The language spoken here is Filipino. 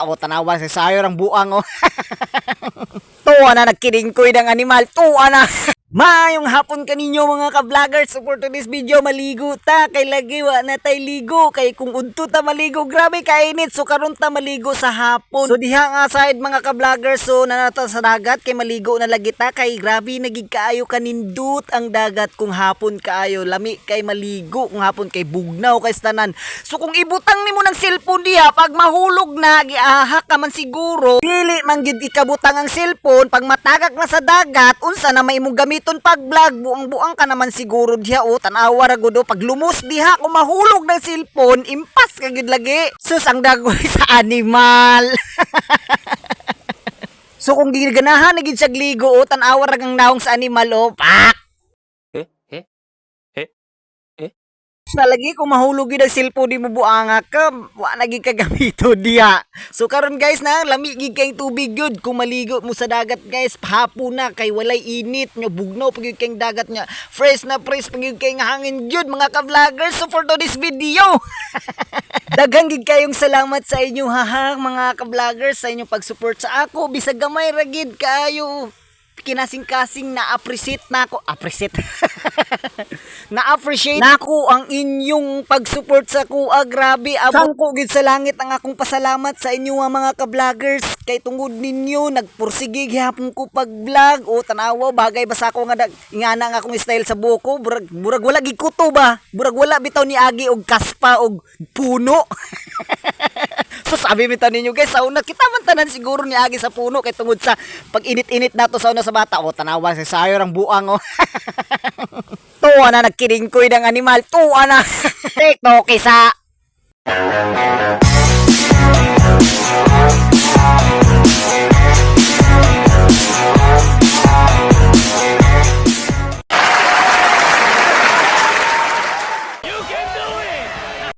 Ako tanawa sa sayo ng buang oh. Tuwa na nagkiringkoy ng animal. Tuwa na. Mayong hapon kaninyo mga ka-vloggers. So for today's video, maligo ta. Kay lagi wa na tay ligo. Kay kung udto ta maligo, grabe kainit. So karon ta maligo sa hapon. So diha nga side mga ka-vloggers. So nanata sa dagat. Kay maligo na lagi ta. Kay grabe nagig kaayo kanindut ang dagat kung hapon kaayo. Lami kay maligo. Kung hapon kay bugnaw kay stanan. So kung ibutang nimo ng cellphone diha, pag mahulog na, giahak ka man siguro. Dili man gyud ikabutang ang cellphone. Pag matagak na sa dagat, unsa na may imong gamiton pag vlog, buang-buang ka naman siguro diha o tanawa ra gud pag lumos diha kung mahulog ng cellphone, impas ka gid lagi. Sus ang dagoy sa animal. So kung giganahan na gid siya gligo o tanawa ra gang naong sa animal o, pak. Nalagi kung mahulog yun ang cellphone di mo buanga ka, wa naging kagamito diya. So karon guys na, lami gid kayong tubig yun. Kung maligo mo sa dagat guys, hapon na, kay walay init, nga bugnaw pag yun kayong dagat nga. Fresh na fresh pag yun kayong hangin yun mga ka-vloggers. So for today's video, daghang gid kayong salamat sa inyo haha mga ka-vloggers, sa inyong pag-support sa ako. Bisag gamay ra gid kayo. Kinasing-kasing na-appreciate na ako. Na-appreciate na ako ang inyong pag-support sa kuha. Grabe, abot ko gid sa langit ang akong pasalamat sa inyo mga ka-vloggers. Kay tungod ninyo, nagpursige gihapon ko pag-vlog. O tanawa, bagay basa ko nga ingana nga akong style sa buko. Burag wala gid kuto ba? Burag wala bitaw ni agi og kaspa og puno. So sabi bitaw ninyo guys, sauna kita man tanan siguro ni agi sa puno kay tungod sa pag init-init nato sauna sa bata. O tanawa sa sayo ng buang oh. Tuwa na nagkiringkoy ng animal. Tuwa na. TikTok isa.